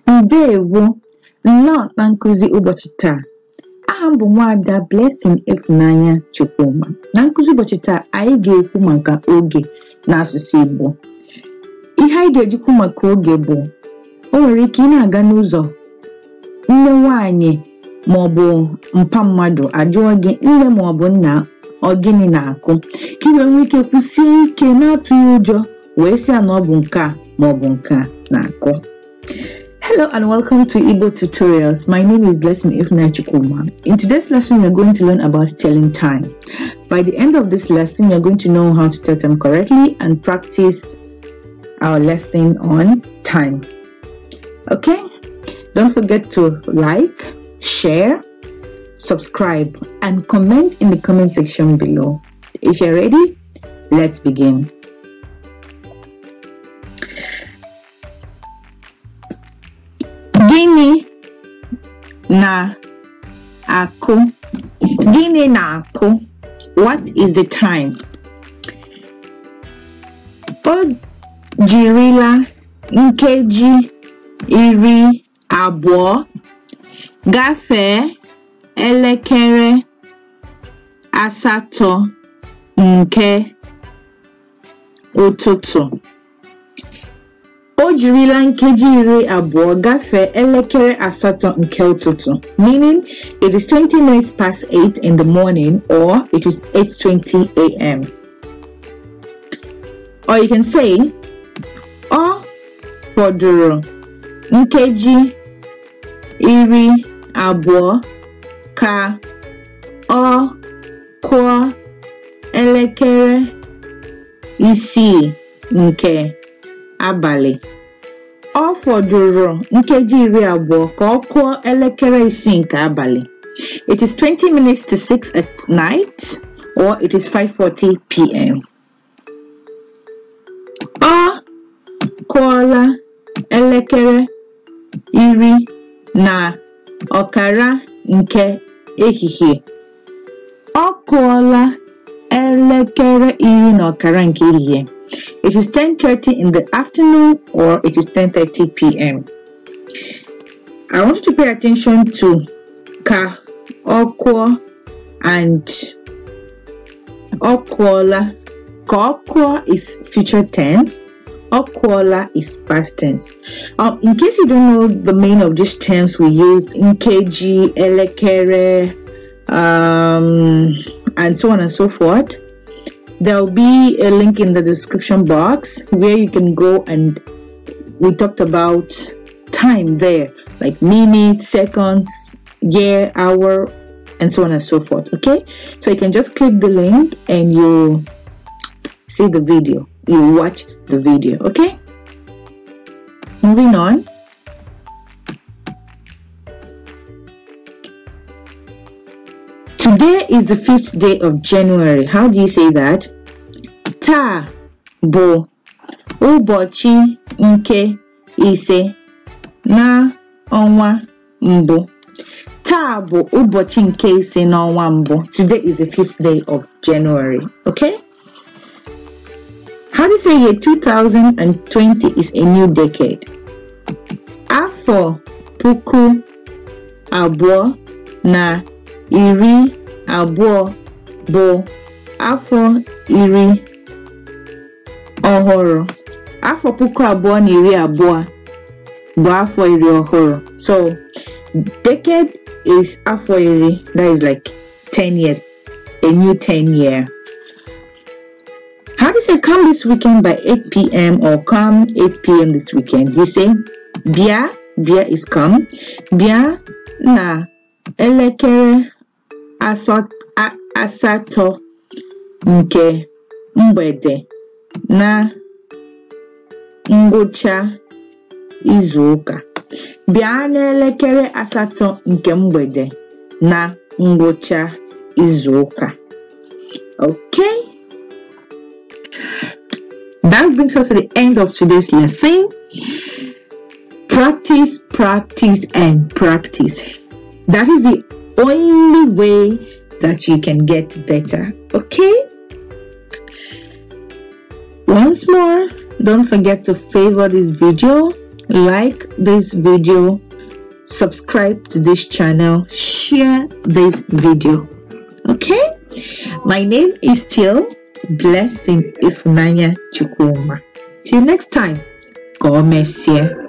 Ndewo, nnọọ na nkụzi ụbọchị taa. Aha m bụ Nwaada Blessing Ifunanya Chukwuma. Na nkụzi ụbọchị taa, anyị ga-ekwu maka oge n'asụsụ Igbo. Ihe anyị ga-ejikwu maka oge bụ, o nwere ike ị na-aga n'ụzọ, nne nwaanyị maọbụ mpa mmadụ ajụọ gị nne maọbụ nna ọ gịnị na-akụ, ka ị nwee ike kwụsie ike na-atụghị ụjọ wee sị na ọ bụ nke a maọbụ nke a na-akụ. Hello and welcome to Igbotutorials. My name is Blessing Ifunanya Chukwuma. In today's lesson, we're going to learn about telling time. By the end of this lesson, you're going to know how to tell time correctly and practice our lesson on time. Okay? Don't forget to like, share, subscribe, and comment in the comment section below. If you're ready, let's begin. Gịnị na-akụ? Gịnị na-akụ? What is the time? O jirila nkeji 12 gafee elekere 8 nke ụtụtụ. O jirila nkeji 20 gafee elekere 8 nke ụtụtụ, meaning it is 20 minutes past 8 in the morning or it is 8:20 a.m. Or you can say, ọ fọdụrụ nkeji 20 ka ọ kụọ elekere 6 nke abalị. Ọ fọdụrụ nkeji 20 ka ọ kụọ elekere 6 nke abalị. It is 20 minutes to 6 at night or it is 5:40 p.m. Ọ kụọla elekere 10:30 nke ehihie. Ọ kụọla elekere 10:30 nke ehihie. It is 10:30 in the afternoon or it is 10:30 p.m. I want you to pay attention to ka, ọkụọ and ọkụọla. Ka ọkụọ is future tense. Ọkụọla is past tense. In case you don't know the meaning of these terms we use, nkeji, elekere, and so on and so forth, there will be a link in the description box where you can go, and we talked about time there, like minutes, seconds, year, hour, and so on and so forth. Okay, so you can just click the link and you see the video, you watch the video. Okay, moving on. Today is the 5th day of January. How do you say that? Taa bụ ụbọchị nke 5 na ọnwa mbụ. Taa bụ ụbọchị nke 5 na ọnwa mbụ. Today is the 5th day of January. Okay? How do you say here 2020 is a new decade? Afọ puku abụọ na 20 bụ afọ iri ọhụrụ. Afọ puku abụọ na 20 bụ afọ iri ọhụrụ. So decade is afọ iri, that is like 10 years, a new 10 year. How do you say come this weekend by 8 p.m. or come 8 p.m. this weekend? You say bịa. Bịa is come. Bịa na elekere 8 nke mgbede na ngwụcha izu ụka. Bịa na elekere 8 nke mgbede na ngwụcha izu ụka. Okay? That brings us to the end of today's lesson. Practice, practice, and practice. That is the only way that you can get better. Okay? Once more, don't forget to favor this video like this video, subscribe to this channel, share this video. Okay, my name is still Blessing Ifunanya Chukwuma. Till next time, God bless you.